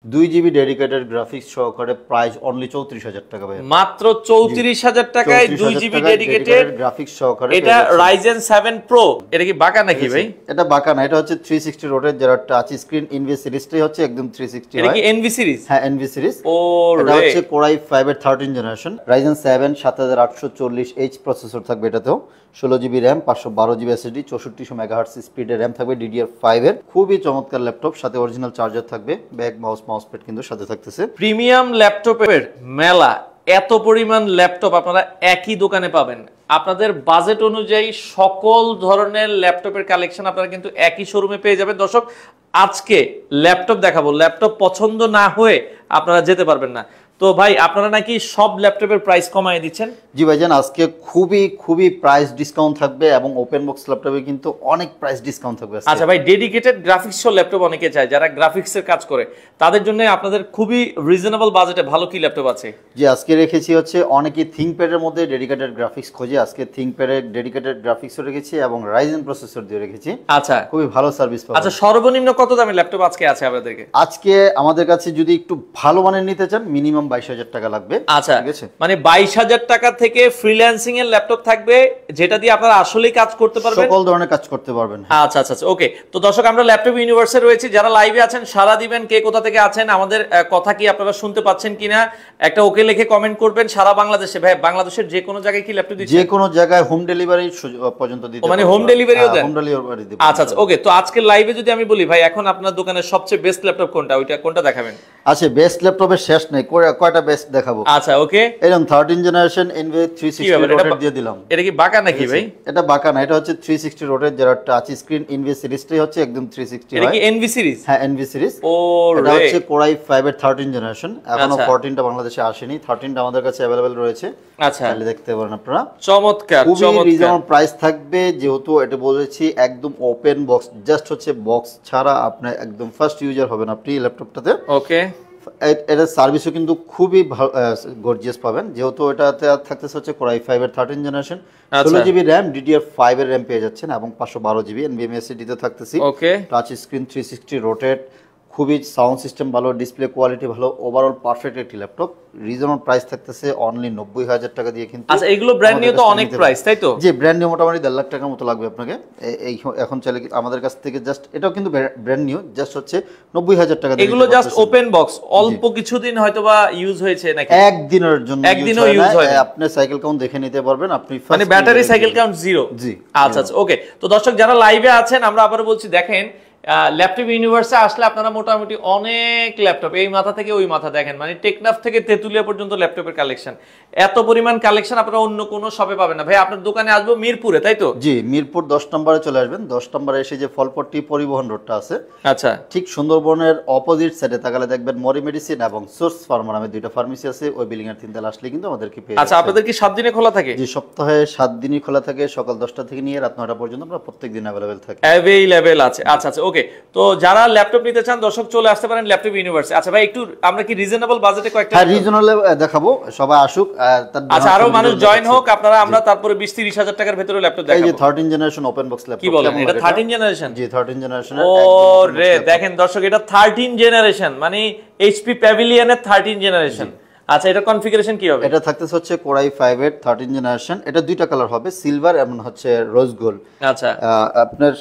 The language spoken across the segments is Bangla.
2 জিবি ডেডিকেটেড গ্রাফিক্স সহকারে প্রাইস অনলি 34,000 টাকা ভাই। মাত্র 34,000 টাকায় 2 জিবি ডেডিকেটেড গ্রাফিক্স সহকারে। এটা Ryzen 7 Pro। এটা কি বাঁকা নাকি ভাই? এটা বাঁকা না, এটা হচ্ছে 360 রোটেট, যারা টাচ স্ক্রিন NV সিরিজটাই হচ্ছে একদম 360 হয়। এটা কি NV সিরিজ? হ্যাঁ NV সিরিজ। ও এটা হচ্ছে Core i5 এর 13 জেনারেশন, Ryzen 7 7840H প্রসেসর থাকবে এটাতেও, 16 GB RAM, 512 GB SSD, 6400 megahertz স্পিডের RAM থাকবে DDR5 এর। খুবই চমৎকার ল্যাপটপ, সাথে অরিজিনাল চার্জার থাকবে, ব্যাক মাউস প্যাড কিন্তু সাথে থাকতেছে। প্রিমিয়াম ল্যাপটপের মেলা, এত পরিমাণ ল্যাপটপ আপনারা একই দোকানে পাবেন। আপনাদের বাজেট অনুযায়ী সকল ধরনের ল্যাপটপের কালেকশন আপনারা কিন্তু একই শোরুমে পেয়ে যাবেন। দর্শক, আজকে ল্যাপটপ দেখাবো, ল্যাপটপ পছন্দ না হয়ে আপনারা যেতে পারবেন না। তো ভাই, আপনারা নাকি সব ল্যাপটপের প্রাইস কমায় দিচ্ছেন? জি ভাইজান, আজকে খুবই প্রাইস ডিসকাউন্ট থাকবে এবং ওপেন বক্স ল্যাপটপে কিন্তু অনেক প্রাইস ডিসকাউন্ট থাকবে। আচ্ছা ভাই, ডেডিকেটেড গ্রাফিক্স সহ ল্যাপটপ অনেকে চায়, যারা গ্রাফিক্সের কাজ করে, তাদের জন্য আপনাদের খুবই রিজনেবল বাজেটে ভালো কি ল্যাপটপ আছে? জি, আজকে রেখেছি হচ্ছে অনেকেই থিংকপ্যাডের মধ্যে ডেডিকেটেড গ্রাফিক্স খোঁজে, আজকে থিংকপ্যাডের ডেডিকেটেড গ্রাফিক্সও রেখেছি এবং রাইজেন প্রসেসর দিয়ে রেখেছি। আচ্ছা, খুবই ভালো সার্ভিস পাবেন। আচ্ছা, সর্বনিম্ন কত দামের ল্যাপটপ আজকে আছে আপনাদেরকে? আজকে আমাদের কাছে যদি একটু ভালো মানের নিতে চান মিনিমাম 22,000 টাকা লাগবে। আচ্ছা, ঠিক আছে, মানে 22,000 টাকা থেকে ফ্রিল্যান্সিং এর ল্যাপটপ থাকবে, যেটা দিয়ে আপনারা আসলেই কাজ করতে পারবেন, সকল ধরনের কাজ করতে পারবেন। আচ্ছা আচ্ছা, ওকে। তো দর্শক, আমরা ল্যাপটপ ইউনিভার্সে রয়েছি, যারা লাইভে আছেন সারা দিবেন, কে কোথা থেকে আছেন, আমাদের কথা কি আপনারা শুনতে পাচ্ছেন কিনা একটা ওকে লিখে কমেন্ট করবেন। সারা বাংলাদেশে ভাই, বাংলাদেশের যে কোনো জায়গায় কি ল্যাপটপ দিচ্ছেন? যে কোনো জায়গায় হোম ডেলিভারি পর্যন্ত দিতে মানে হোম ডেলিভারিও দেন? হোম ডেলিভারি দিব। আচ্ছা আচ্ছা, ওকে। তো আজকের লাইভে যদি আমি বলি ভাই, এখন আপনার দোকানের সবচেয়ে বেস্ট ল্যাপটপ কোনটা, ওইটা কোনটা দেখাবেন? আচ্ছা, বেস্ট ল্যাপটপের শেষ নেই, কয়টা বেস্ট দেখাবো। আচ্ছা, ওকে। এরকম 13 জেনারেশন NV 360 রোটেট দিয়ে দিলাম। এটা কি বাঁকা নাকি ভাই? এটা বাঁকা না, এটা হচ্ছে 360 রোটেট, যারা টাচ স্ক্রিন NV সিরিজটাই হচ্ছে একদম 360 হয়। এটা কি NV সিরিজ? হ্যাঁ NV সিরিজ। ও এটা হচ্ছে Core i5 এর 13 জেনারেশন, এখনো 14টা বাংলাদেশে আসেনি, 13টা আমাদের কাছে अवेलेबल রয়েছে। আচ্ছা, তাহলে দেখতে পারেন আপনারা। চমৎকার খুবই রিজনেবল প্রাইস থাকবে, যেহেতু এটা বলেছি একদম ওপেন বক্স, জাস্ট হচ্ছে বক্স ছাড়া আপনি একদম ফার্স্ট ইউজার হবেন আপনি এই ল্যাপটপটাতে। ওকে। এটা সার্ভিসও কিন্তু খুবই গর্জিয়াস পাবেন, যেহেতু এটাতে থাকতেছে হচ্ছে Core i5 এর 13 জেনারেশন, 16 জিবি RAM, DDR5 এর RAM পেয়ে যাচ্ছেন এবং 512 জিবি NVMe SSD তে থাকতেছি। ওকে। টাচ স্ক্রিন 360 রোটেট, খুবই সাউন্ড সিস্টেম ভালো, ডিসপ্লে কোয়ালিটি ভালো, ওভারঅল পারফেক্ট একটি ল্যাপটপ। রিজনেবল প্রাইস থাকতেছে অনলি 90,000 টাকা দিয়ে কিন্তু। আচ্ছা, এগুলো ব্র্যান্ড নিউ তো অনেক প্রাইস, তাই তো? জি, ব্র্যান্ড নিউ মোটামুটি 1.5 লাখ টাকার মতো লাগবে আপনাকে। এই এখন চাইলে আমাদের কাছ থেকে জাস্ট, এটাও কিন্তু ব্র্যান্ড নিউ, জাস্ট হচ্ছে 90,000 টাকা দিয়ে। এগুলো জাস্ট ওপেন বক্স, অল্প কিছুদিন হয়তোবা ইউজ হয়েছে নাকি? একদিনের জন্য, একদিনও ইউজ হয় না। আপনি সাইকেল কাউন্ট দেখে নিতে পারবেন, আপনি মানে ব্যাটারি সাইকেল কাউন্ট 0। জি, আচ্ছা আচ্ছা, ওকে। তো দর্শক, যারা লাইভে আছেন, আমরা আবারো বলছি, দেখেন ল্যাপটপ ইউনিভার্সে আসলে আপনারা মোটামুটি অনেক ল্যাপটপ, এই মাথা থেকে ওই মাথা দেখেন, মানে টেকনাফ থেকে তেতুলিয়া পর্যন্ত ল্যাপটপের কালেকশন, এত পরিমাণ কালেকশন আপনারা অন্য কোনো শপে পাবেন না। ভাই, আপনার দোকানে আসবো মিরপুরে, তাই তো? জি, মিরপুর 10 নম্বরে চলে আসবেন। 10 নম্বরে এসে যে ফলপট্টি পরিবহন রোডটা আছে, আচ্ছা, ঠিক সুন্দরবনের অপোজিট সাইডে তাকালে দেখবেন মরি মেডিসিন এবং সোর্স ফার্মা নামে দুইটা ফার্মেসি আছে। ওই বিল্ডিং এর 3 তলা আসলে কিন্তু আমাদেরকে পেয়ে যাবেন। আচ্ছা, আপনাদের কি 7 দিনে খোলা থাকে? জি, সপ্তাহে 7 দিনই খোলা থাকে, সকাল 10টা থেকে নিয়ে রাত 9টা পর্যন্ত আমরা প্রত্যেকদিন अवेलेबल থাকি। অ্যাভেলেবল আছে। আচ্ছা আচ্ছা, ওকে। তো যারা ল্যাপটপ নিতে চান দর্শক, চলে আসতে পারেন ল্যাপটপ ইউনিভার্সে। আচ্ছা ভাই, একটু আমরা কি রিজনেবল বাজেটে কয়েকটা, হ্যাঁ রিজনেবল দেখাবো, সবাই আসুক। আচ্ছা, আরো মানুষ জয়েন হোক, আপনারা আমরা তারপরে 20-30 হাজার টাকার ভিতরে ল্যাপটপ দেখাবো। এই যে 13 জেনারেশন ওপেন বক্স ল্যাপটপ, কি বলেন, এটা 13 জেনারেশন? জি, 13 জেনারেশন। ও রে, দেখেন দর্শক, এটা 13 জেনারেশন, মানে HP প্যাভিলিয়নের 13 জেনারেশন। আচ্ছা, এটা কনফিগারেশন কি হবে? এটা থাকতেছে হচ্ছে Core i5 এর 13 জেনারেশন, এটা দুইটা কালার হবে, সিলভার এবং হচ্ছে রোজ গোল্ড। আচ্ছা, আপনার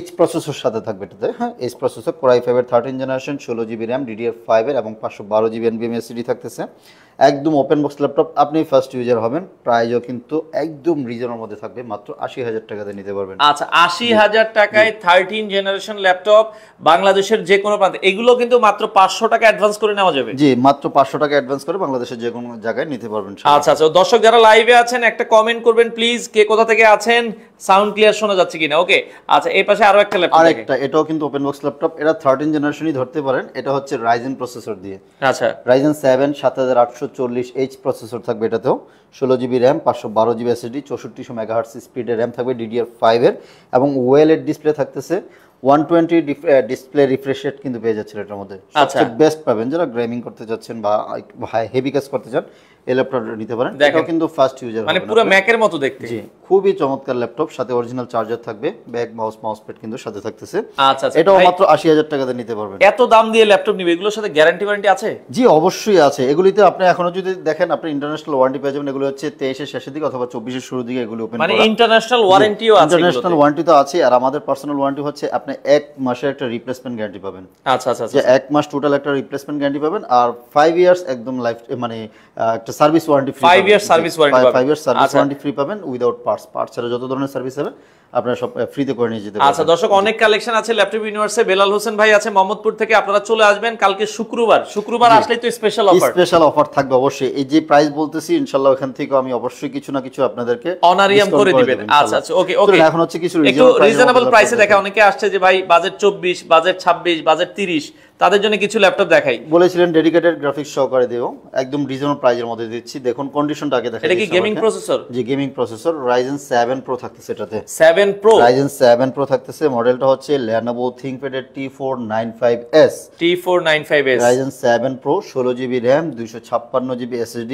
H প্রসেসর সাথে থাকবে এটাতে। হ্যাঁ, H প্রসেসর, Core i5 এর 13 জেনারেশন, 16 জিবি RAM, DDR5 এর এবং 512 জিবি NVMe SSD থাকতেছে। একদম ওপেন বক্স ল্যাপটপ, আপনি ফার্স্ট ইউজার হবেন। প্রাইসও কিন্তু একদম রিজনেবল মধ্যে থাকবে, মাত্র 80,000 টাকাতে নিতে পারবেন। আচ্ছা, 80,000 টাকায় 13 জেনারেশন ল্যাপটপ, বাংলাদেশের যে কোনো প্রান্তে। এগুলো কিন্তু মাত্র 500 টাকা অ্যাডভান্স করে নেওয়া যাবে। জি, মাত্র 500 টাকা অ্যাডভান্স করে বাংলাদেশের যে কোনো জায়গায় নিতে পারবেন। আচ্ছা আচ্ছা, দর্শক যারা লাইভে আছেন একটা কমেন্ট করবেন প্লিজ, কে কোথা থেকে আছেন, সাউন্ড ক্লিয়ার শোনা যাচ্ছে কিনা। ওকে। আচ্ছা, এই পাশে আরো একটা ল্যাপটপ, আরেকটা, এটাও কিন্তু ওপেন বক্স ল্যাপটপ, এটা 13 জেনারেশনই ধরতে পারেন। এটা হচ্ছে রাইজেন প্রসেসর দিয়ে। আচ্ছা, Ryzen 7 7840H প্রসেসর থাকবে এটাতেও, 16 GB RAM, 512 GB SSD, 6400 megahertz স্পিডের RAM থাকবে DDR5 এর এবং ওয়েলেড ডিসপ্লে থাকতেছে। 120 ডিসপ্লে রিফ্রেশ রেট কিন্তু পেয়ে যাচ্ছেন এটার মধ্যে। সবচেয়ে বেস্ট পাবেন যারা গেমিং করতে যাচ্ছেন বা হেভি কাজ করতে চান, এই ল্যাপটপটা নিতে পারেন। এটাও কিন্তু ফার্স্ট ইউজার মানে পুরো ম্যাকের মতো দেখতে। জি, খুবই চমৎকার ল্যাপটপ, সাথে অরিজিনাল চার্জার থাকবে, ব্যাক মাউস প্যাড কিন্তু সাথে থাকতেছে। আচ্ছা আচ্ছা, এটাও মাত্র 80,000 টাকাতে নিতে পারবেন। এত দাম দিয়ে ল্যাপটপ নিবে, এগুলোর সাথে গ্যারান্টি ওয়ারেন্টি আছে? জি অবশ্যই আছে। এগুলিতে আপনি এখনো যদি দেখেন, আপনি ইন্টারন্যাশনাল ওয়ারেন্টি পেয়ে যাবেন। এগুলো হচ্ছে 23 এর শেষের দিকে অথবা 24 এর শুরুর দিকে এগুলো ওপেন করা। মানে ইন্টারন্যাশনাল ওয়ারেন্টিও আছে? ইন্টারন্যাশনাল ওয়ারেন্টি তো আছে, আর আমাদের পার্সোনাল ওয়ারেন্টি হচ্ছে আপনি 1 মাসের একটা রিপ্লেসমেন্ট গ্যারান্টি পাবেন। আচ্ছা আচ্ছা, যে 1 মাস টোটাল একটা রিপ্লেসমেন্ট গ্যারান্টি পাবেন, আর 5 ইয়ার্স একদম লাইফ মানে একটা service warranty free. 5 years service warranty পাবেন। 5 ইয়ার্স সার্ভিস ওয়ারেন্টি ফ্রি পাবেন উইদাউট পার্টস ছাড়া যত ধরনের সার্ভিস হবে আপনারা সব ফ্রিতে করে নিয়ে যেতে পারবেন। আচ্ছা দর্শক, অনেক কালেকশন আছে ল্যাপটপ ইউনিভার্সে। বেলাল হোসেন ভাই আছে মোহাম্মদপুর থেকে, আপনারা চলে আসবেন কালকে শুক্রবার আসলেই তো স্পেশাল অফার। স্পেশাল অফার থাকবে অবশ্যই। এই যে প্রাইস বলতেছি ইনশাআল্লাহ এখান থেকে আমি অবশ্যই কিছু না কিছু আপনাদেরকে অনারিয়াম করে দিবেন। আচ্ছা আচ্ছা, ওকে ওকে। এখন হচ্ছে কিছু একটু রিজনেবল প্রাইসে দেখা। অনেকে আসছে যে ভাই বাজেট 24, বাজেট 26, বাজেট 30, তাদের জন্য কিছু ল্যাপটপ দেখাই। বলেছিলেন ডেডিকেটেড গ্রাফিক্স সহকারে দেব, একদম রিজনেবল প্রাইসের মধ্যে দিচ্ছি। দেখুন কন্ডিশনটা আগে দেখাই। এটা কি গেমিং প্রসেসর? জি গেমিং প্রসেসর, Ryzen 7 Pro থাকতেছে এটাতে। 7 Pro, Ryzen 7 Pro থাকতেছে। মডেলটা হচ্ছে Lenovo ThinkPad T495S। T495S Ryzen 7 Pro, 16GB RAM, 256GB SSD,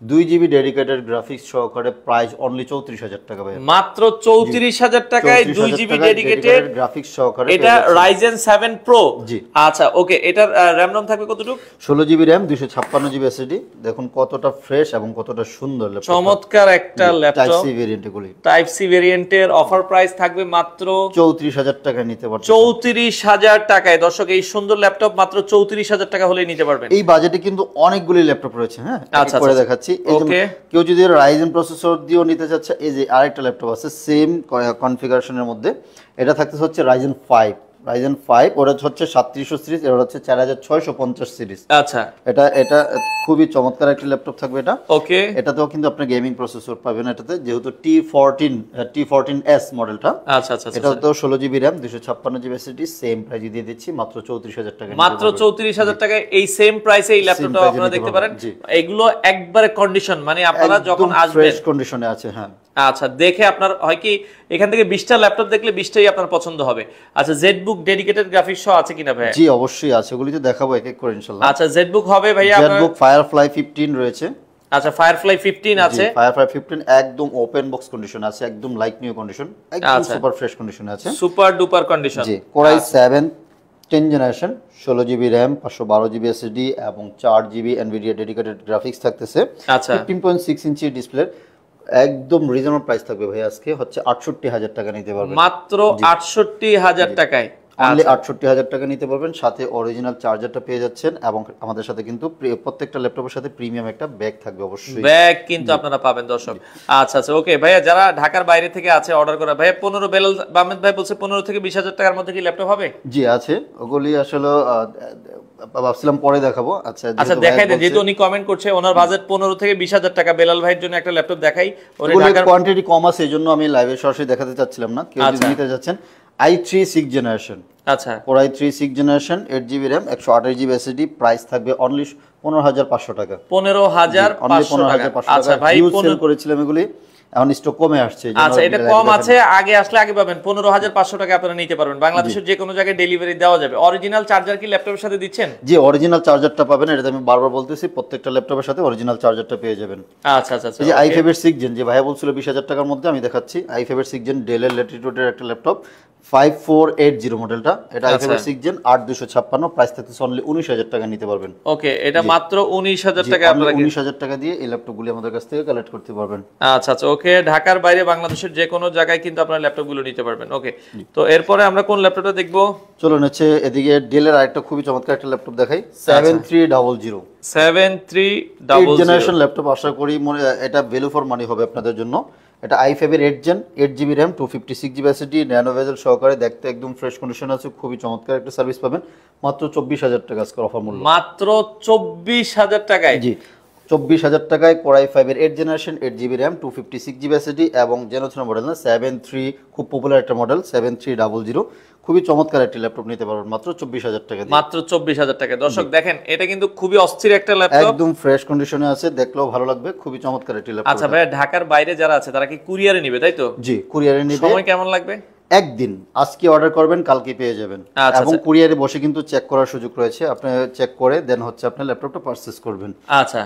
2GB dedicated graphics সহকারে, প্রাইস অনলি 34,000 টাকা ভাই। মাত্র 34,000 টাকায় 2GB ডেডিকেটেড গ্রাফিক্স সহকারে। এটা Ryzen 7 Pro। জি আচ্ছা ওকে, এটার RAM ROM থাকবে কতটুকু? 16GB RAM, 256GB SSD। দেখুন কতটা ফ্রেশ এবং কতটা সুন্দর ল্যাপটপ। চমৎকার একটা ল্যাপটপ। টাইপ সি ভেরিয়েন্ট এগুলি। টাইপ সি ভেরিয়েন্টের অফার প্রাইস থাকবে মাত্র 34,000 টাকায় নিতে পারবেন। 34,000 টাকায় দর্শক, এই সুন্দর ল্যাপটপ মাত্র 34,000 টাকা হলেই নিতে পারবেন। এই বাজেটে কিন্তু অনেকগুলি ল্যাপটপ রয়েছে। হ্যাঁ আচ্ছা করে দেখাচ্ছি। ওকে, কেউ যদি Ryzen প্রসেসর দিয়েও নিতে চাচ্ছে, এই যে আরেকটা ল্যাপটপ আছে সেম কনফিগারেশনের মধ্যে। এটা থাকতেছে হচ্ছে Ryzen 5, ওটা হচ্ছে 3700 সিরিজ, এটা হচ্ছে 4650 সিরিজ। আচ্ছা এটা খুবই চমৎকার একটা ল্যাপটপ থাকবে এটা। ওকে, এটাতেও কিন্তু আপনি গেমিং প্রসেসর পাবেন এটাতে, যেহেতু T14S মডেলটা। আচ্ছা আচ্ছা, এটাতেও 16GB RAM, 256GB SSD, same price দিয়ে দিচ্ছি মাত্র 34,000 টাকা। মাত্র 34,000 টাকায় এই সেম প্রাইসে এই ল্যাপটপটা আপনারা দেখতে পারেন। এগুলো একবারে কন্ডিশন, মানে আপনারা যখন আসবেন ফ্রেশ কন্ডিশনে আছে। হ্যাঁ আচ্ছা, দেখে আপনার হয় কি এখান থেকে 20টা ল্যাপটপ দেখলে 20টাই আপনার পছন্দ হবে। আচ্ছা জেডবুক ডেডিকেটেড গ্রাফিক্স সহ আছে কিনা ভাই? জি অবশ্যই আছে, ওগুলি তো দেখাবো এক এক করে ইনশাআল্লাহ। আচ্ছা জেডবুক হবে ভাইয়া আপনার? জেডবুক Firefly 15 রয়েছে। আচ্ছা Firefly 15 আছে। Firefly 15 একদম ওপেন বক্স কন্ডিশন আছে, একদম লাইক নিউ কন্ডিশন, একদম সুপার ফ্রেশ কন্ডিশনে আছে, সুপার ডুপার কন্ডিশন। জি Core i7 10 generation, 16GB RAM, 512GB SSD এবং 4GB NVIDIA ডেডিকেটেড গ্রাফিক্স থাকতেছে। আচ্ছা 15.6 ইঞ্চি ডিসপ্লে, একদম রিজনেবল প্রাইস থাকবে ভাই। আজকে হচ্ছে 68,000 টাকা নিতে পারবেন, মাত্র 68,000 টাকায়। অনলি 68,000 টাকা নিতে পারবেন, সাথে অরিজিনাল চার্জারটা পেয়ে যাচ্ছেন এবং আমাদের সাথে কিন্তু প্রত্যেকটা ল্যাপটপের সাথে প্রিমিয়াম একটা ব্যাগ থাকবে অবশ্যই। ব্যাগ কিন্তু আপনারা পাবেন দর্শক। আচ্ছা আচ্ছা ওকে ভাইয়া, যারা ঢাকার বাইরে থেকে আছে অর্ডার করা, ভাইয়া 15 বেলাল আহমেদ ভাই বলছে 15 থেকে 20,000 টাকার মধ্যে কি ল্যাপটপ হবে? জি আছে, ওগুলি আসলে ভাবছিলাম পরে দেখাবো। আচ্ছা আচ্ছা দেখাই দেন, যেহেতু উনি কমেন্ট করছে ওনার বাজেট 15 থেকে 20,000 টাকা। বেলাল ভাইয়ের জন্য একটা ল্যাপটপ দেখাই, ওরে ঢাকার কোয়ান্টিটি কম আছে এইজন্য আমি লাইভে সরাসরি দেখাতে চাচ্ছিলাম না। কেউ যদি নিতে যাচ্ছেন i3 6 জেনারেশন, আচ্ছা Core i3 6 generation, 8GB RAM, 128GB SSD, price থাকবে অনলি 15,500 টাকা। 15,500 টাকা। আচ্ছা ভাই সেল করেছিলাম এগুলি, এখন স্টক কমে আসছে। আচ্ছা এটা কম আছে, আগে আসলে আগে পাবেন। 15,500 টাকা আপনারা নিতে পারবেন, বাংলাদেশের যে কোনো জায়গায় ডেলিভারি দেওয়া যাবে। অরিজিনাল চার্জার কি ল্যাপটপের সাথে দিচ্ছেন? জি অরিজিনাল চার্জারটা পাবেন, এটা আমি বারবার বলতেছি, প্রত্যেকটা ল্যাপটপের সাথে অরিজিনাল চার্জারটা পেয়ে যাবেন। আচ্ছা আচ্ছা আচ্ছা, এই যে i5 এর 6 জেন, যে ভাইয়া বলছিল 20,000 টাকার মধ্যে, আমি দেখাচ্ছি i5 এর 6 জেন ডেলের ল্যাটিটিউডের একটা ল্যাপটপ, 5480 মডেলটা। এটা i5 এর 6 জেন 8256, প্রাইস থাকতেছে অনলি 19,000 টাকা নিতে পারবেন। ওকে, এটা মাত্র 19,000 টাকা আপনারা 19,000 টাকা দিয়ে এই ল্যাপটপগুলি আমাদের কাছ থেকে কালেক্ট করতে পারবেন। আচ্ছা আচ্ছা ওকে, ঢাকার বাইরে বাংলাদেশের যে কোনো জায়গায় কিন্তু আপনারা ল্যাপটপগুলো নিতে পারবেন। ওকে, তো এরপরে আমরা কোন ল্যাপটপটা দেখবো? চলুন হচ্ছে এদিকে ডেলের আরেকটা খুবই চমৎকার একটা ল্যাপটপ দেখাই, 7300 7300 জেনারেশন ল্যাপটপ। আশা করি এটা ভ্যালু ফর মানি হবে আপনাদের জন্য। এটা i5 এর 8 gen, 8GB RAM, 256GB SSD, nano bezel সহকারে, দেখতে একদম ফ্রেশ কন্ডিশন আছে, খুবই চমৎকার একটা সার্ভিস পাবেন মাত্র 24,000 টাকা আজকের অফার মূল্য। মাত্র 24,000 টাকায়? জি 24,000 টাকায় Core i5 এর 8 generation, 8GB RAM, 256GB SSD এবং জেনারেশন মডেল না 73, খুব পপুলার একটা মডেল 7300, খুবই চমৎকার একটা ল্যাপটপ নিতে পারবেন মাত্র 24,000 টাকা দিয়ে। মাত্র 24,000 টাকা। দর্শক দেখেন, এটা কিন্তু খুবই অস্থির একটা ল্যাপটপ, একদম ফ্রেশ কন্ডিশনে আছে, দেখলেও ভালো লাগবে, খুবই চমৎকার একটা ল্যাপটপ। আচ্ছা ভাই, ঢাকার বাইরে যারা আছে তারা কি কুরিয়ারে নেবে তাই তো? জি কুরিয়ারে নেবে। সময় কেমন লাগবে? একদিন আজকে অর্ডার করবেন কালকে পেয়ে যাবেন আচ্ছা, এবং কুরিয়ারে বসে কিন্তু চেক করার সুযোগ রয়েছে, আপনি চেক করে দেন হচ্ছে আপনি ল্যাপটপটা পারচেজ করবেন। আচ্ছা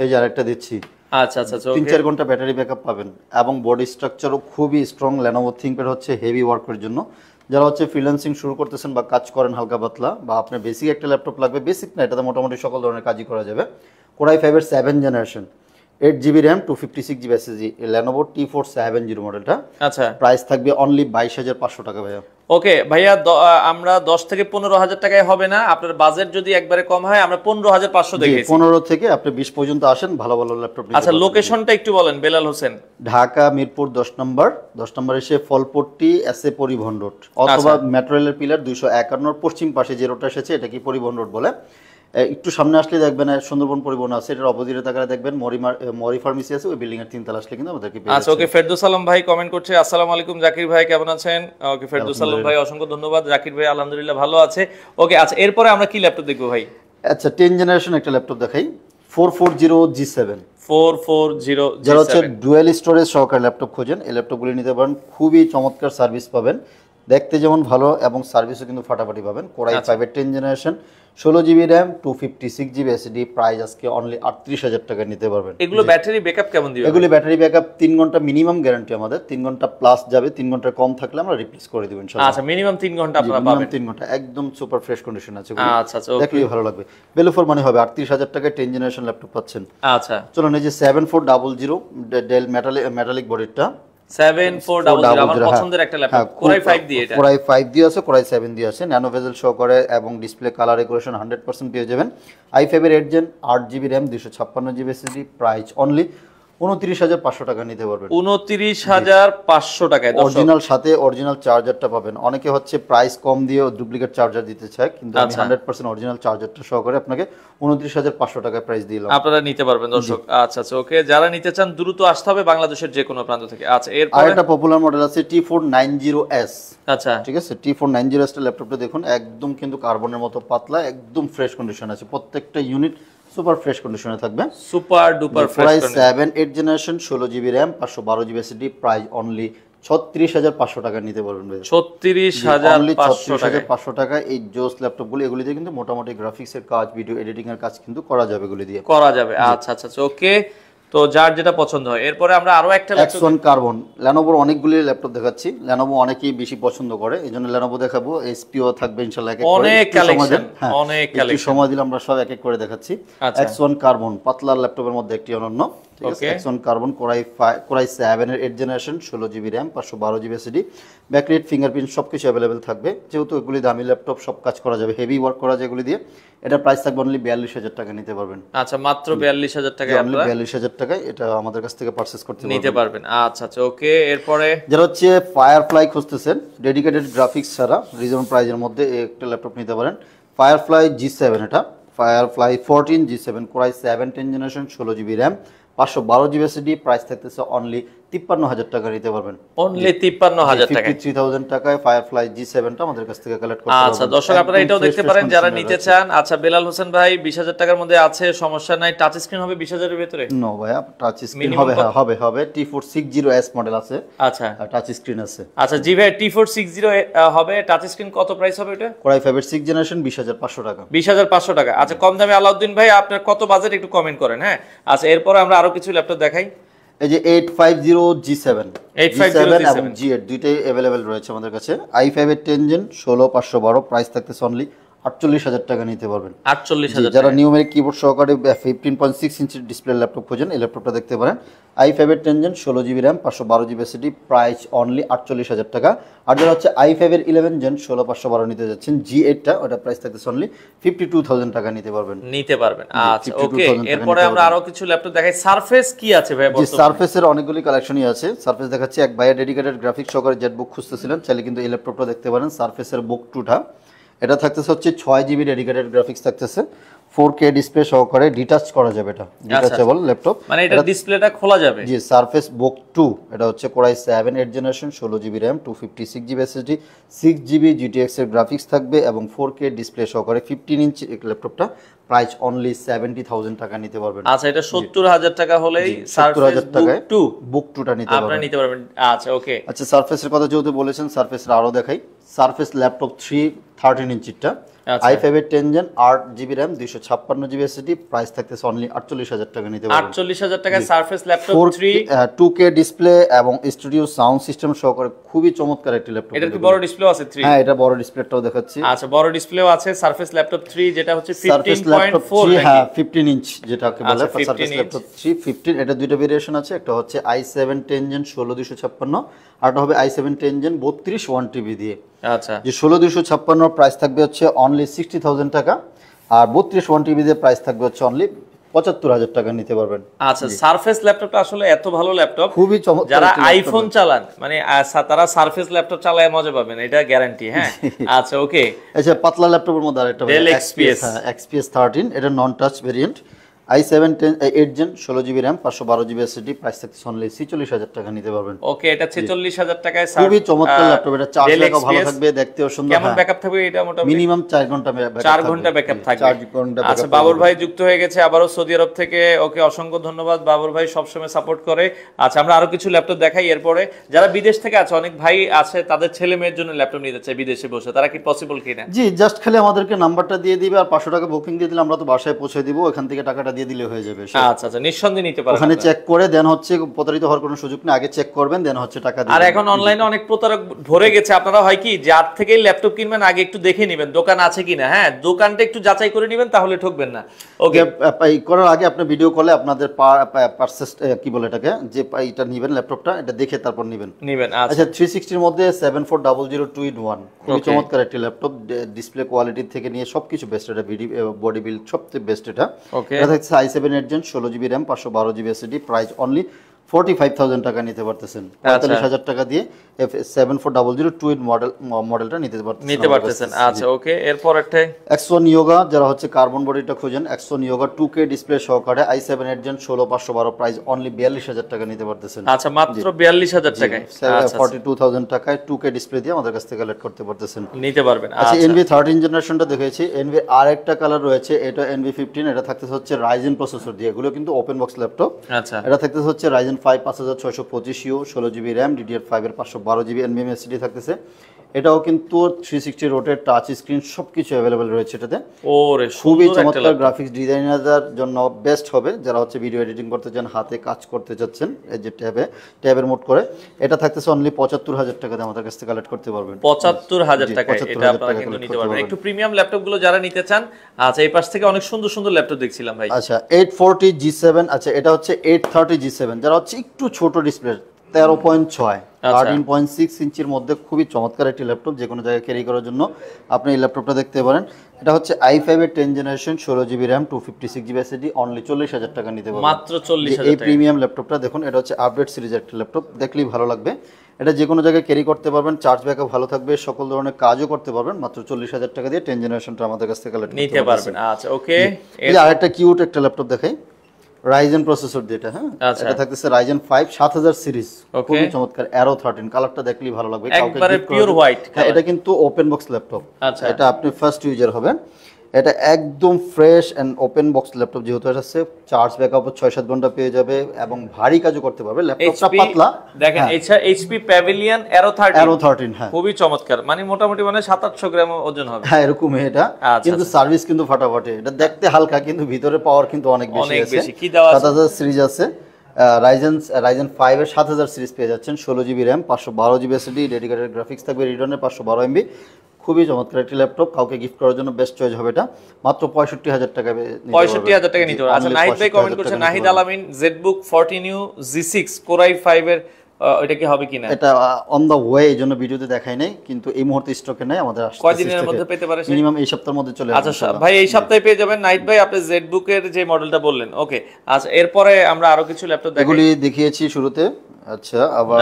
এই যে আরেকটা দিচ্ছি, আচ্ছা আচ্ছা 3-4 ঘন্টা ব্যাটারি ব্যাকআপ পাবেন এবং বডি স্ট্রাকচারও খুবই স্ট্রং। Lenovo ThinkPad হচ্ছে হেভি ওয়ার্কের জন্য, যারা হচ্ছে ফ্রিল্যান্সিং শুরু করতেছেন বা কাজ করেন হালকা পাতলা, বা আপনার বেসিক একটা ল্যাপটপ লাগবে, বেসিক না এটাতে মোটামুটি সকল ধরনের কাজই করা যাবে। Core i5 এর 7 generation, 8GB RAM 256GB SSD, Lenovo T470 মডেলটা। আচ্ছা প্রাইস থাকবে অনলি 22,500 টাকা ভাইয়া। ওকে ভাইয়া, আমরা 10 থেকে 15,000 টাকায় হবে না, আপনার বাজেট যদি একবারে কম হয় আমরা 15,500 দেখেছি। 15 থেকে আপনি 20 পর্যন্ত আসেন, ভালো ভালো ল্যাপটপ নিতে আচ্ছা পারবেন। লোকেশনটা একটু বলেন বেলাল হোসেন। ঢাকা মিরপুর 10 নম্বর এসে ফলপট্টি এসএ পরিবহন রোড, অথবা মেট্রো রেলের পিলার 251 পশ্চিম পাশে যে রোডটা এসেছে এটা কি পরিবহন রোড বলে। একটু সামনে আসলে দেখবেন সুন্দরবন পরিবহন আছে, এটার অপোজিটে তাকালে দেখবেন মরি ফার্মেসি আছে, ওই বিল্ডিং এর 3 তলা আসলে কিন্তু আমাদেরকে পেয়ে আচ্ছা ওকে, ফেরদৌস আলম ভাই কমেন্ট করছে আসসালামু আলাইকুম জাকির ভাই কেমন আছেন। ওকে ফেরদৌস আলম ভাই অসংখ্য ধন্যবাদ, জাকির ভাই আলহামদুলিল্লাহ ভালো আছে। ওকে আচ্ছা এরপরে আমরা কি ল্যাপটপ দেখবো ভাই? আচ্ছা 10 জেনারেশন একটা ল্যাপটপ দেখাই, 440G7। 440 যারা হচ্ছে ডুয়েল স্টোরেজ সহকারে ল্যাপটপ খোঁজেন এই ল্যাপটপগুলি নিতে পারেন, খুবই চমৎকার সার্ভিস পাবেন, দেখতে যেমন ভালো এবং সার্ভিসও কিন্তু ফাটাফাটি পাবেন। Core i5 এর 10 generation, 16GB RAM 256GB SSD, price আজকে অনলি 38,000 টাকা নিতে পারবেন। এগুলো ব্যাটারি ব্যাকআপ কেমন দিবে? এগুলি ব্যাটারি ব্যাকআপ 3 ঘন্টা মিনিমাম গ্যারান্টি আমাদের, 3 ঘন্টা প্লাস যাবে, 3 ঘন্টার কম থাকলে আমরা রিপ্লেস করে দেব ইনশাআল্লাহ। আচ্ছা মিনিমাম 3 ঘন্টা আপনারা পাবেন। 3 ঘন্টা একদম সুপার ফ্রেশ কন্ডিশন আছে, আচ্ছা আচ্ছা দেখলেই ভালো লাগবে। বেলুফোর মানে হবে 38,000 টাকায় 10 জেনারেশন ল্যাপটপ পাচ্ছেন। আচ্ছা চলুন এই যে 7400 ডেল মেটালিক বডিটা 7400 আমার পছন্দের একটা ল্যাপটপ, Core i5 দিয়ে এটা। Core i5 দিয়ে আছে, Core i7 দিয়ে আছে, ন্যানো ভেজেল শো করে এবং ডিসপ্লে কালার রেগুলেশন 100% পেয়ে যাবেন। i5 এর 8 gen 8GB RAM 256GB SSD, price only 29,500 টাকা নিতে পারবেন। 29,500 টাকায় অরিজিনাল সাথে অরিজিনাল চার্জারটা পাবেন। অনেকে হচ্ছে প্রাইস কম দিয়ে ডুপ্লিকেট চার্জার দিতে চায়, কিন্তু আমি 100% অরিজিনাল চার্জারটা সহকারে আপনাকে 29,500 টাকায় প্রাইস দিলাম, আপনারা নিতে পারবেন দর্শক। আচ্ছা আচ্ছা ওকে, যারা নিতে চান দ্রুত আসতে হবে বাংলাদেশের যে কোনো প্রান্ত থেকে। আচ্ছা এরপর আরেকটা পপুলার মডেল আছে T490S। আচ্ছা ঠিক আছে, T490S টা ল্যাপটপটা দেখুন, একদম কিন্তু কার্বনের মতো পাতলা, একদম ফ্রেশ কন্ডিশন আছে, প্রত্যেকটা ইউনিট সুপার ফ্রেশ কন্ডিশনে থাকবে, super duper fresh price 7 8 generation 16GB RAM 512GB SSD, price only 36,500 টাকা নিতে পারবেন ভাই। 36,500 টাকা এই জোস ল্যাপটপগুলো, এগুলিতে কিন্তু মোটামুটি গ্রাফিক্সের কাজ, ভিডিও এডিটিং এর কাজ কিন্তু করা যাবে এগুলি দিয়ে। করা যাবে। আচ্ছা আচ্ছা ওকে, তো যার যেটা পছন্দ হয়। এরপরে আমরা আরো একটা ল্যাপটপ X1 কার্বন, Lenovoর অনেকগুলি ল্যাপটপ দেখাচ্ছি, Lenovo অনেকেই বেশি পছন্দ করে, এইজন্য Lenovo দেখাবো। SPO থাকবে ইনশাআল্লাহ, এক এক করে অনেক একটু সময় কালেকশন, দেন। অনেক একটু কালেকশন সময় দিলে আমরা সব এক এক করে দেখাচ্ছি। X1 কার্বন পাতলা ল্যাপটপের মধ্যে একটি অনন্য, ঠিক আছে। X1 কার্বন Core i7 এর 8 generation 16GB RAM 512GB SSD, backlight fingerprint সবকিছু अवेलेबल থাকবে, যেহেতু এগুলি দামি ল্যাপটপ সব কাজ করা যাবে, হেভি ওয়ার্ক করা যায় এগুলি দিয়ে। এটা প্রাইস থাকবে অনলি 42,000 টাকা নিতে পারবেন। আচ্ছা মাত্র 42,000 টাকায় অনলি 42,000 টাকায় এটা আমাদের কাছ থেকে পারচেজ করতে নিতে পারবেন। আচ্ছা আচ্ছা ওকে, এরপরে যারা হচ্ছে ফায়ারফ্লাই খুঁজতেছেন ডেডিকেটেড গ্রাফিক্স ছাড়া রিজনেবল প্রাইজের মধ্যে একটা ল্যাপটপ নিতে পারেন। ফায়ারফ্লাই G7, এটা firefly 14G7 Core i7 10 generation 16GB RAM 512GB SSD, price থাকতেছে অনলি 53,000 টাকা নিতে পারবেন। অনলি 53,000 টাকা, 53,000 টাকায় ফায়ারফ্লাই G7 টা আমাদের কাছ থেকে কালেক্ট করতে পারবেন। আচ্ছা দর্শক আপনারা এটাও দেখতে পারেন যারা নিতে চান। আচ্ছা বেলাল হোসেন ভাই 20,000 টাকার মধ্যে আছে, সমস্যা নাই। টাচ স্ক্রিন হবে 20,000 এর ভিতরে? নো ভাইয়া, টাচ স্ক্রিন হবে T460S মডেল আছে। আচ্ছা টাচ স্ক্রিন আছে। আচ্ছা জি ভাই, T460 হবে, টাচ স্ক্রিন কত প্রাইস হবে এটা? Core i5 এর 6 জেনারেশন 20,500 টাকা। 20,500 টাকা। আচ্ছা কম দামে আলাউদ্দিন ভাই আপনার কত বাজেট একটু কমেন্ট করেন। হ্যাঁ আচ্ছা এরপর আমরা আরো কিছু ল্যাপটপ দেখাই। এই যে 850G7 এবং G8 দুইটাই अवेलेबल রয়েছে আমাদের কাছে। i5 এর 10 জেন 16512, প্রাইস থাকতেছে অনলি 48,000 টাকা নিতে পারবেন। 48,000। যারা নিউমেরিক কিবোর্ড সহকারে 15.6 ইঞ্চি ডিসপ্লে ল্যাপটপ খোঁজেন এই ল্যাপটপটা দেখতে পারেন। i5 এর 10 gen 16GB RAM 512GB SSD, price only 48,000 টাকা। আর যারা হচ্ছে i5 এর 11 জেন 16512 নিতে যাচ্ছেন G8 টা, ওটা প্রাইস থাকতেছে অনলি 52,000 টাকা নিতে পারবেন। আচ্ছা ওকে, এরপরে আমরা আরো কিছু ল্যাপটপ দেখাই। সারফেস কি আছে ভাই বর্তমানে? জি সারফেসের অনেকগুলি কালেকশনই আছে। সারফেস দেখাচ্ছি, এক ভাইয়া ডেডিকেটেড গ্রাফিক্স সহকারে জেটবুক খুঁজতেছিলেন, চাইলে কিন্তু এই ল্যাপটপটা দেখতে পারেন। সারফেসের বুক 2টা, এটা থাকতেছে হচ্ছে 6GB ডেডিকেটেড গ্রাফিক্স থাকতেছে, 4K ডিসপ্লে সহকারে, ডিটাচ করা যাবে, এটা ডিটাচেবল ল্যাপটপ, মানে এটা ডিসপ্লেটা খোলা যাবে। জি সারফেস বুক 2, এটা হচ্ছে Core i7 8 generation 16GB RAM 256GB SSD, 6GB GTX এর গ্রাফিক্স থাকবে এবং 4K ডিসপ্লে সহকারে 15 ইঞ্চি ল্যাপটপটা, প্রাইস অনলি 70,000 টাকা নিতে পারবেন। আচ্ছা, এটা 70,000 টাকা হলেই সারফেস বুক 2টা নিতে পারবেন, আপনারা নিতে পারবেন। আচ্ছা ওকে। আচ্ছা সারফেসের কথা যেহেতু বলেছেন, সারফেসের আরো দেখাই। সারফেস ল্যাপটপ 3 13 ইঞ্চিটা, i5 এর 10 gen 8GB RAM 256GB SSD, price থাকতেছে অনলি 48,000 টাকা নিতে পারবেন। 48,000 টাকায় সারফেস ল্যাপটপ 3 2K ডিসপ্লে এবং স্টুডিও সাউন্ড সিস্টেম সহকারে খুবই চমৎকার একটি ল্যাপটপ। এটা কি বড় ডিসপ্লে আছে 3? হ্যাঁ, এটা বড় ডিসপ্লেটাও দেখাচ্ছি। আচ্ছা, বড় ডিসপ্লেও আছে সারফেস ল্যাপটপ 3, যেটা হচ্ছে 15.4 নাকি? হ্যাঁ 15 ইঞ্চ যেটাকে বলে আচ্ছা, সারফেস ল্যাপটপ 3 15। এটা দুইটা ভেরিয়েশন আছে, একটা হচ্ছে i7 10 জেন 16256, আর একটা হবে i7 10 জেন 32 1TB দিয়ে। আচ্ছা, যে 16256 প্রাইস থাকবে হচ্ছে অনলি 60,000 টাকা, আর 32 1TB দিয়ে প্রাইস থাকবে হচ্ছে অনলি 75,000 টাকা নিতে পারবেন। আচ্ছা, সারফেস ল্যাপটপটা আসলে এত ভালো ল্যাপটপ, খুবই চমৎকার। যারা আইফোন চালান মানে তারা সারফেস ল্যাপটপ চালায় মজা পাবেন, এটা গ্যারান্টি। হ্যাঁ আচ্ছা ওকে। আচ্ছা, পাতলা ল্যাপটপের মধ্যে আরেকটা Dell XPS, XPS 13, এটা non touch variant, i7 8 gen 16GB RAM 512GB SSD, price থাকছে অনলি 46,000 টাকা নিতে পারবেন। ওকে, এটা 46,000 টাকায় খুবই চমৎকার ল্যাপটপ। এটা চার্জ ব্যাকআপ ভালো থাকবে, দেখতেও সুন্দর। কেমন ব্যাকআপ থাকবে এটা? মোটামুটি মিনিমাম 4 ঘন্টা ব্যাকআপ 4 ঘন্টা ব্যাকআপ থাকবে। আচ্ছা, বাবর ভাই যুক্ত হয়ে গেছে আবারও সৌদি আরব থেকে। ওকে, অসংখ্য ধন্যবাদ। বাবর ভাই সবসময় সাপোর্ট করে। আচ্ছা, আমরা আরো কিছু ল্যাপটপ দেখাই এরপরে। যারা বিদেশ থেকে আছে, অনেক ভাই আছে তাদের ছেলে মেয়ের জন্য ল্যাপটপ নিতে চায় বিদেশে বসে, তারা কি পসিবল কিনা? জি, জাস্ট খালি আমাদেরকে নাম্বারটা দিয়ে দিবে আর 500 টাকা বুকিং দিয়ে দিলে আমরা তো বাসায় পৌঁছে দিব, ওখান থেকে টাকাটা দিয়ে দিলে হয়ে যাবে। আচ্ছা আচ্ছা, নিঃসন্দেহে নিতে পারেন। ওখানে চেক করে দেন হচ্ছে প্রতারিত হওয়ার কোনো সুযোগ নেই, আগে চেক করবেন দেন হচ্ছে টাকা দিবেন। আর এখন অনলাইনে অনেক প্রতারক ভরে গেছে, আপনারা হয় কি যার থেকেই ল্যাপটপ কিনবেন আগে একটু দেখে নেবেন দোকান আছে কিনা। হ্যাঁ, দোকানটা একটু যাচাই করে নেবেন, তাহলে ঠকবেন না। ওকে, করার আগে আপনি ভিডিও কলে আপনাদের পারচেজ কি বলে এটাকে, যে এটা নেবেন ল্যাপটপটা, এটা দেখে তারপর নেবেন। আচ্ছা, 360 এর মধ্যে 74002-in-1 খুবই চমৎকার একটি ল্যাপটপ, ডিসপ্লে কোয়ালিটি থেকে নিয়ে সবকিছু বেস্ট। এটা বডি বিল্ড সবচেয়ে বেস্ট। এটা থাকছে i7 8 gen 16GB RAM 512GB SSD, price only 45,000 টাকা নিতে পারতেছেন। 45,000 টাকা দিয়ে 74002 মডেলটা নিতে পারতেছেন। আচ্ছা ওকে, এরপর একটা Axon Yoga, যারা হচ্ছে কার্বন বডিটা খোঁজেন, Axon Yoga 2K ডিসপ্লে সহকারে i7 8 জেন 16512, প্রাইস অনলি 42,000 টাকা নিতে পারতেছেন। আচ্ছা, মাত্র 42,000 টাকায় 42,000 টাকায় 2K ডিসপ্লে দিয়ে আমাদের কাছ থেকে কালেক্ট করতে পারতেছেন, নিতে পারবেন। আচ্ছা, NV 13 জেনারেশনটা দেখেছি। NV আর একটা কালার রয়েছে, এটা NV 15, এটা থাকতেছে হচ্ছে Ryzen প্রসেসর দিয়ে, এগুলো কিন্তু ওপেন বক্স ল্যাপটপ। আচ্ছা, এটা থাকতেছে হচ্ছে Ryzen 5 5625U 16GB RAM DDR5 এর 512GB NVMe SSD থাকতেছে। এটাও কিন্তু 360 রোটেট টাচ স্ক্রিন সবকিছু अवेलेबल রয়েছে এটাতে। ওরে, খুবই চমৎকার গ্রাফিক্স ডিজাইনারদের জন্য বেস্ট হবে, যারা হচ্ছে ভিডিও এডিটিং করতে চান, হাতে কাজ করতে যাচ্ছেন, এই যে ট্যাবের মোড করে। এটা থাকতেছে অনলি 75,000 টাকাতে আমাদের কাছ থেকে কালেক্ট করতে পারবেন। 75,000 টাকা এটা আপনারা কিন্তু নিতে পারবেন। একটু প্রিমিয়াম ল্যাপটপ গুলো যারা নিতে চান, আচ্ছা এই পাশ থেকে অনেক সুন্দর সুন্দর ল্যাপটপ দেখছিলাম ভাই। আচ্ছা, 840 G7, আচ্ছা এটা হচ্ছে 830 G7, যারা হচ্ছে একটু ছোট ডিসপ্লে 13.6 13.6 ইঞ্চির মধ্যে খুবই চমৎকার একটি ল্যাপটপ, যে কোনো জায়গায় ক্যারি করার জন্য আপনি এই ল্যাপটপটা দেখতে পারেন। এটা হচ্ছে i5 এর 10 generation 16GB RAM 256GB SSD, only 40,000 টাকা নিতে পারবেন। মাত্র 40,000 এই প্রিমিয়াম ল্যাপটপটা দেখুন, এটা হচ্ছে আপডেট সিরিজের একটা ল্যাপটপ, দেখলেই ভালো লাগবে। এটা যে কোনো জায়গায় ক্যারি করতে পারবেন, চার্জ ব্যাকআপ ভালো থাকবে, সকল ধরনের কাজও করতে পারবেন। মাত্র 40,000 টাকা দিয়ে 10 জেনারেশনটা আমাদের কাছ থেকে কালেক্ট নিতে পারবেন। আচ্ছা ওকে, এই আরেকটা কিউট একটা ল্যাপটপ দেখাই, Ryzen প্রসেসর দিয়ে এটা। হ্যাঁ, এটা থাকতেছে Ryzen 5 7000 সিরিজ, খুবই চমৎকার, Aero 13 কালারটা দেখলেই ভালো লাগবে, একবারে পিওর হোয়াইট। হ্যাঁ, এটা কিন্তু ওপেন বক্স ল্যাপটপ। আচ্ছা, এটা আপনি ফার্স্ট ইউজার হবেন, এটা একদম fresh and open box laptop, যেহেতু এটা আছে চার্জ ব্যাকআপও 6-7 ঘন্টা পেয়ে যাবে এবং ভারী কাজও করতে পারবে। ল্যাপটপটা পাতলা দেখেন, এটা HP প্যাভিলিয়ন Aero 13। হ্যাঁ, খুবই চমৎকার, মানে মোটামুটি মানে 700-800 গ্রাম ওজন হবে। হ্যাঁ, এরকম এটা, কিন্তু সার্ভিস কিন্তু ফাটাফাটি। এটা দেখতে হালকা কিন্তু ভিতরে পাওয়ার কিন্তু অনেক বেশি আছে। কি দেওয়া আছে? 7000 সিরিজ আছে। Ryzen 5 এর 7000 সিরিজ পেয়ে যাচ্ছেন, 16GB RAM 512GB SSD, dedicated graphics থাকবে, রিডনের 512MB। খুবই চমৎকার একটি ল্যাপটপ, কাউকে গিফট করার জন্য বেস্ট চয়েস হবে এটা। মাত্র 65,000 টাকা 65,000 টাকা নিতে পারবেন। আচ্ছা, নাহিদ ভাই কমেন্ট করছেন, নাহিদ আলামিন ZBook 14U G6 Core i5 এর এটা কি হবে কিনা? এটা অন দা ওয়ে, এই জন্য ভিডিওতে দেখাই নাই, কিন্তু এই মুহূর্তে স্টকে নাই আমাদের। আসছে কয়দিনের মধ্যে পেতে পারে? মিনিমাম এই সপ্তাহের মধ্যে চলে আসবে। আচ্ছা ভাই, এই সপ্তাহে পেয়ে যাবেন নাহিদ ভাই আপনি ZBook এর যে মডেলটা বললেন। ওকে, আচ্ছা এরপরে আমরা আরো কিছু ল্যাপটপ দেখাই, এগুলি দেখিয়েছি শুরুতে। আচ্ছা, আবার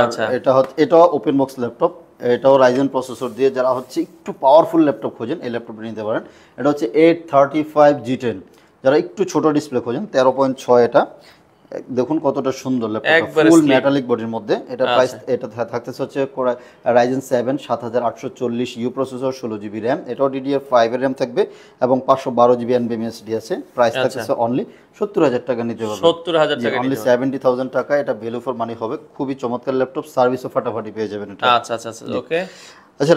এটা ওপেন বক্স ল্যাপটপ, এটাও Ryzen প্রসেসর দিয়ে, যারা হচ্ছে একটু পাওয়ারফুল ল্যাপটপ খোঁজেন এই ল্যাপটপটা নিতে পারেন। এটা হচ্ছে 835 G10, যারা একটু ছোট ডিসপ্লে খোঁজেন 13.6, এটা দেখুন কতটা সুন্দর ল্যাপটপ, একবারে ফুল slim। মেটালিক বডির মধ্যে। এটা প্রাইস এটা থাকতেছে হচ্ছে Ryzen 7 7840 you processor, 16 GB RAM, এটাও DDR5 এর র্যাম থাকবে এবং 512 জিবি NVMe SSD আছে। প্রাইস থাকতেছে অনলি 70,000 টাকা নিতে পারবেন। 70,000 টাকা অনলি 70,000 টাকা। এটা ভ্যালু ফর মানি হবে, খুবই চমৎকার ল্যাপটপ, সার্ভিসও ফাটাফাটি পেয়ে যাবেন এটা। আচ্ছা আচ্ছা আচ্ছা ওকে। আচ্ছা,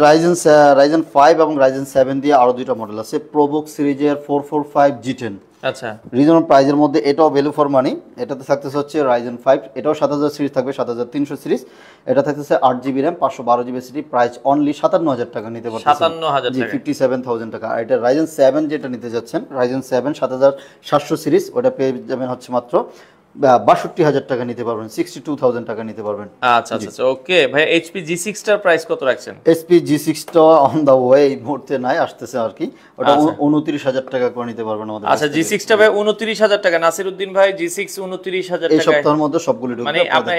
Ryzen 5 এবং Ryzen 7 দিয়ে আরো দুইটা মডেল আছে, প্রোবুক সিরিজের 445 G10। আচ্ছা রিজনেবল প্রাইজের মধ্যে, এটাও ভ্যালু ফর মানি। এটাতে থাকতেছে হচ্ছে Ryzen 5, এটাও 7000 সিরিজ থাকবে, 7300 সিরিজ। এটা থাকতেছে 8 GB RAM, 512 GB SSD, price only 57,000 টাকা নিতে পারবেন। 57,000 জি, টাকা। 57,000 টাকা। আর এটা Ryzen 7 যেটা নিতে যাচ্ছেন, Ryzen 7 7700 সিরিজ, ওটা পেয়ে যাবেন হচ্ছে মাত্র 62,000 টাকা নিতে পারবেন, 62,000 টাকা নিতে পারবেন। আচ্ছা আচ্ছা আচ্ছা ওকে ভাই। HP G6 টার প্রাইস কত রাখছেন? HP G6 টা অন দা ওয়ে, এই মুহূর্তে নাই, আসতেছে আর কি। ওটা 29,000 টাকা করে নিতে পারবেন আমাদের। আচ্ছা G6 টা ভাই 29,000 টাকা। নাসিরউদ্দিন ভাই G6 29,000 এই টাকা। সপ্তাহের মধ্যে সবগুলো ঢুকবে, মানে আপনি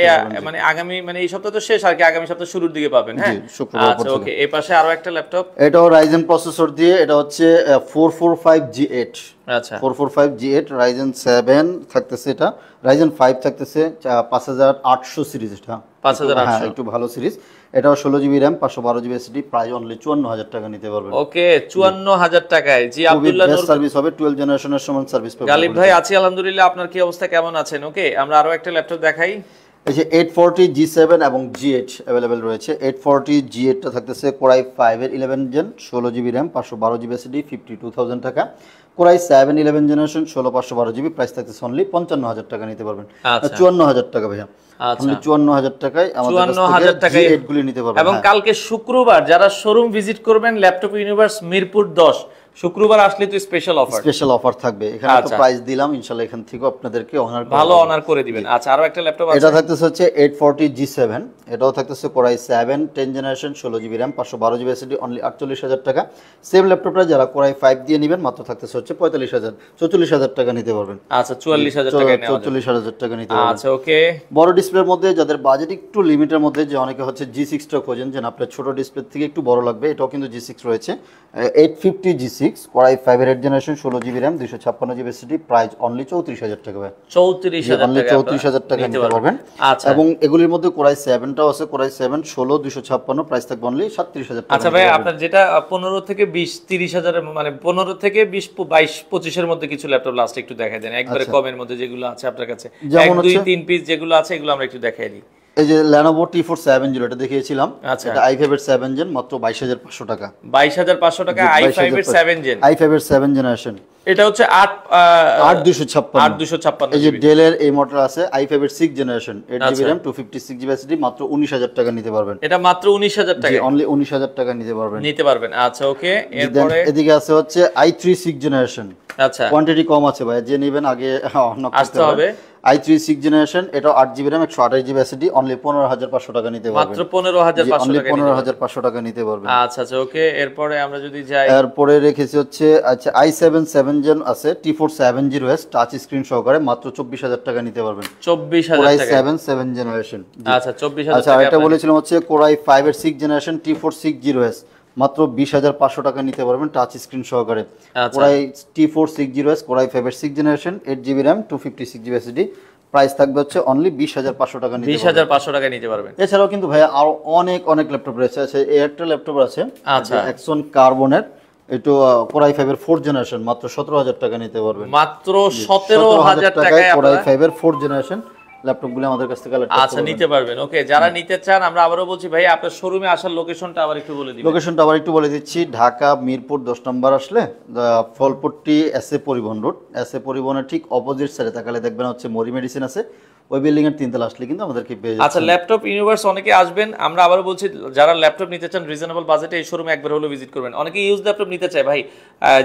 মানে আগামী মানে এই সপ্তাহ তো শেষ আর কি, আগামী সপ্তাহ শুরুর দিকে পাবেন। হ্যাঁ শুক্রবার আচ্ছা ওকে। এই পাশে আরো একটা ল্যাপটপ, এটাও Ryzen প্রসেসর দিয়ে, এটা হচ্ছে 445 G8। আচ্ছা 445 G8 Ryzen 7 থাকতেছে, এটা Ryzen 5 থাকতেছে 5800 সিরিজ। এটা 5800 হ্যাঁ, একটু ভালো সিরিজ। এটাও 16 GB RAM, 512 GB SSD, price only 54,000 টাকা নিতে পারবেন। ওকে 54,000 টাকায়। জি আব্দুল্লাহ নূর সার্ভিস হবে, 12 জেনারেশনের সমান সার্ভিস পাবেন। গালিব ভাই আছি আলহামদুলিল্লাহ, আপনার কি অবস্থা, কেমন আছেন? ওকে আমরা আরো একটা ল্যাপটপ দেখাই। এই যে 840 G7 এবং G8 अवेलेबल রয়েছে। 840 G8 টা থাকতেছে Core i5 এর 11 gen, 16 GB RAM, 512 GB SSD, 52,000 টাকা। Core i7 11 generation, 16 512 GB, price থাকতেছে অনলি 55,000 টাকা নিতে পারবেন। আচ্ছা 54,000 টাকা ভাইয়া। আচ্ছা অনলি 54,000 টাকায় আমাদের কাছ 54,000 থেকে টাকায় G8 গুলি নিতে পারবেন। এবং কালকে শুক্রবার যারা শোরুম ভিজিট করবেন ল্যাপটপ ইউনিভার্স মিরপুর 10, শুক্রবার আসলে তো স্পেশাল অফার, স্পেশাল অফার থাকবে। এখানে তো প্রাইস দিলাম, ইনশাআল্লাহ এখান থেকে আপনাদেরকে অনার ভালো অনার করে দিবেন। আচ্ছা আরো একটা ল্যাপটপ আছে, এটা থাকতেছে হচ্ছে 840 G7, এটাও থাকতেছে Core i7 10 generation, 16 GB RAM, 512 GB SSD, only 48,000 টাকা। সেম ল্যাপটপটা যারা Core i5 দিয়ে নেবেন মাত্র থাকতেছে হচ্ছে 44,000 টাকা নিতে পারবেন। আচ্ছা 44,000 টাকা নেওয়া যাবে। 44,000 টাকা নিতে পারবেন। আচ্ছা ওকে। বড় ডিসপ্লের মধ্যে যাদের বাজেট একটু লিমিটের মধ্যে, যে অনেকে হচ্ছে G6 টা খোঁজেন, যে আপনার ছোট ডিসপ্লে থেকে একটু বড় লাগবে, এটাও কিন্তু G6 রয়েছে। 850 G6 Core i5 এর 8 generation, 16 GB RAM, 256 GB SSD, price only 34,000 টাকা ভাই। 34,000 টাকা 34,000 টাকা নিতে পারবেন। আচ্ছা এবং এগুলির মধ্যে Core i7 টাও আছে, Core i7 16 256, প্রাইস থাকবে অনলি 37,000 টাকা। আচ্ছা ভাই আপনার যেটা 15 থেকে 20 30,000 এর মানে 15 থেকে 20 22 25 এর মধ্যে কিছু ল্যাপটপ লাস্ট একটু দেখাই দেন, একবারে কমের মধ্যে যেগুলো আছে আপনার কাছে, 1 2 3 পিস যেগুলো আছে এগুলো আমরা একটু দেখাই দিই। এই যে Lenovo T470 এটা দেখিয়েছিলাম, আচ্ছা এটা i5 এর 7 জেন, মাত্র 22,500 টাকা। 22,500 টাকা i5 এর 7 জেন, i5 এর 7 জেনারেশন। এটা হচ্ছে 8256। 8256 এই যে ডেল এর এই মডেল আছে i5 এর 6 generation, 8 GB RAM, 256 GB SSD, মাত্র 19,000 টাকা নিতে পারবেন। এটা মাত্র 19,000 টাকা অনলি 19,000 টাকা নিতে পারবেন। আচ্ছা ওকে। এরপরে এদিকে আছে হচ্ছে i3 6 জেনারেশন। আচ্ছা কোয়ান্টিটি কম আছে ভাই, যে নেবেন আগে আসতে হবে। i3 6 জেনারেশন, এটা 8 GB RAM, 128 GB SSD, only 15,500 টাকা নিতে পারবেন। মাত্র 15,500 টাকা। 15,500 টাকা নিতে পারবেন। আচ্ছা আচ্ছা ওকে। এরপরে আমরা যদি যাই, এরপরে রেখেছি হচ্ছে আচ্ছা i7 7 জেন আছে, T470S টাচ স্ক্রিন সহকারে, মাত্র 24,000 টাকা নিতে পারবেন। 24,000 টাকা। i7 7 generation. আচ্ছা 24,000 আচ্ছা টাকা। এটা বলেছিলাম হচ্ছে Core i5 এর 6 জেনারেশন, T460S, মাত্র 20,500 টাকা নিতে পারবেন টাচ স্ক্রিন সহকারে। Core T460S Core i5 এর 6 generation, 8 GB RAM, 256 GB SSD, price থাকবে হচ্ছে অনলি 20,500 টাকা নিতে পারবেন। 20,500 টাকা নিতে পারবেন। এছাড়াও কিন্তু ভাই আরো অনেক ল্যাপটপ রয়েছে। আছে এই একটা ল্যাপটপ আছে, আচ্ছা Axon কার্বনের, এটা Core i5 এর 4 জেনারেশন, মাত্র 17,000 টাকা নিতে পারবেন। মাত্র 17,000 টাকায় Core i5 এর 4 জেনারেশন ল্যাপটপগুলো আমাদের কাছ থেকে কালেক্ট করতে আচ্ছা নিতে পারবেন। ওকে যারা নিতে চান, আমরা আবারও বলছি ভাই আপনার শোরুমে আসার লোকেশনটা আবার একটু বলে দিবেন। লোকেশনটা আবার একটু বলে দিচ্ছি, ঢাকা মিরপুর 10 নম্বর আসলে ফলপট্টি এসএ পরিবহন রোড, এসএ পরিবহনের ঠিক অপোজিট সাইডে তাকালে দেখবেন হচ্ছে মরি মেডিসিন আছে, ওই বিল্ডিং এর 3 তলা আসলে কিন্তু আমাদেরকে পেয়ে যাবেন। আচ্ছা ল্যাপটপ ইউনিভার্স অনেকে আসবেন, আমরা আবারও বলছি যারা ল্যাপটপ নিতে চান রিজনেবল বাজেটে এই শোরুমে একবার হলো ভিজিট করবেন। অনেকে ইউজ ল্যাপটপ নিতে চায় ভাই,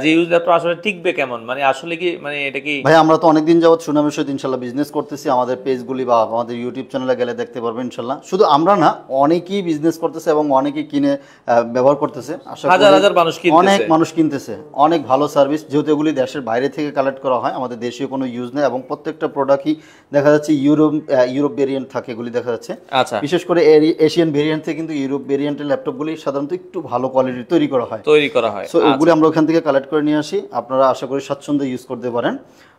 যে ইউজ ল্যাপটপ আসলে টিকবে কেমন, মানে আসলে কি মানে এটা কি ভাই আমরা তো অনেকদিন যাবত সুনামের সাথে ইনশাআল্লাহ বিজনেস করতেছি, আমাদের পেজগুলি বা আমাদের ইউটিউব চ্যানেলে গেলে দেখতে পারবেন ইনশাআল্লাহ। শুধু আমরা না, অনেকেই বিজনেস করতেছে এবং অনেকেই কিনে ব্যবহার করতেছে। আশা করি হাজার মানুষ কিনতেছে, অনেক মানুষ কিনতেছে, অনেক ভালো সার্ভিস, যেহেতু এগুলি দেশের বাইরে থেকে কালেক্ট করা হয়, আমাদের দেশীয় কোনো ইউজ নেই এবং প্রত্যেকটা প্রোডাক্টই দেখা যাচ্ছে ইউরোপ ভেরিয়েন্ট থাকে, এগুলি দেখা যাচ্ছে। আচ্ছা বিশেষ করে এশিয়ান ভেরিয়েন্ট থেকে কিন্তু ইউরোপ ভেরিয়েন্টের ল্যাপটপগুলি সাধারণত একটু ভালো কোয়ালিটির তৈরি করা হয়। সো এগুলি আমরা ওখান থেকে কালেক্ট করে নিয়ে আসি, আপনারা আশা করি স্বাচ্ছন্দ্যে ইউজ করতে পারেন।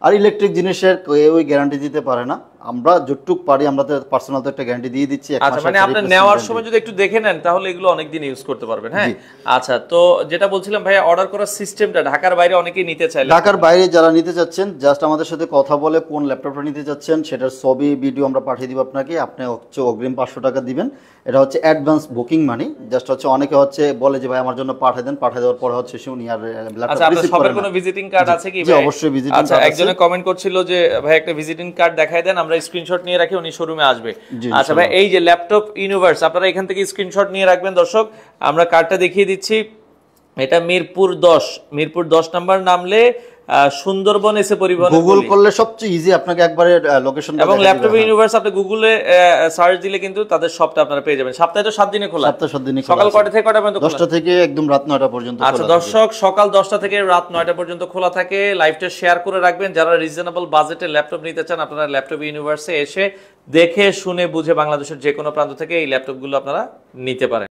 আর ইলেকট্রিক জিনিসের কেউই গ্যারান্টি দিতে পারে না, আমরা যতটুক পারি আমরা তো পার্সোনাল তো একটা গ্যারান্টি দিয়ে দিচ্ছি, 1 আচ্ছা মাসের মানে একটা আপনি replacement নেওয়ার guarantee। সময় যদি একটু দেখে নেন তাহলে এগুলো অনেকদিন ইউজ করতে পারবেন। হ্যাঁ জি। আচ্ছা, তো যেটা বলছিলাম ভাইয়া, অর্ডার করার সিস্টেমটা ঢাকার বাইরে অনেকেই নিতে চাইলে ঢাকার বাইরে যারা নিতে চাচ্ছেন জাস্ট আমাদের সাথে কথা বলে কোন ল্যাপটপটা নিতে চাচ্ছেন সেটার ছবি ভিডিও আমরা পাঠিয়ে দিব আপনাকে, আপনি হচ্ছে অগ্রিম 500 টাকা দিবেন। এটা হচ্ছে অ্যাডভান্স বুকিং মানি। জাস্ট হচ্ছে অনেকে হচ্ছে বলে যে ভাই আমার জন্য পাঠিয়ে দেন, পাঠিয়ে দেওয়ার পরে হচ্ছে উনি আর ল্যাপটপ আচ্ছা, আপনার রিসিভ সবার করেন কোনো না। ভিজিটিং কার্ড আছে কি জি, ভাই? অবশ্যই visiting আচ্ছা, card আছে। একজনে কমেন্ট করছিল যে ভাই একটা ভিজিটিং কার্ড দেখায় দেন, আমরা স্ক্রিনশট নিয়ে রাখি, উনি শোরুমে আসবে। জি, আচ্ছা ভাই, এই যে ল্যাপটপ ইউনিভার্স, আপনারা এখান থেকে স্ক্রিনশট নিয়ে রাখবেন দর্শক। আমরা কার্ডটা দেখিয়ে দিচ্ছি। এটা মিরপুর 10 নাম্বার নামলে সুন্দরবন এসে পরিবহন গুগল করলে সবচেয়ে ইজি আপনাকে একবারে লোকেশন এবং ল্যাপটপ ইউনিভার্স আপনি গুগলে সার্চ দিলে কিন্তু তাদের শপটা আপনারা পেয়ে যাবেন। সপ্তাহে তো 7 দিনে খোলা। সপ্তাহে 7 দিনই সকাল কয়টা থেকে কয়টা পর্যন্ত খোলা? 10টা থেকে একদম রাত 9টা পর্যন্ত খোলা আচ্ছা থাকে। দর্শক, সকাল 10টা থেকে রাত 9টা পর্যন্ত খোলা থাকে। লাইভটা শেয়ার করে রাখবেন। যারা রিজনেবল বাজেটে ল্যাপটপ নিতে চান আপনারা ল্যাপটপ ইউনিভার্সে এসে দেখে শুনে বুঝে বাংলাদেশের যে কোনো প্রান্ত থেকে এই ল্যাপটপগুলো আপনারা নিতে পারেন।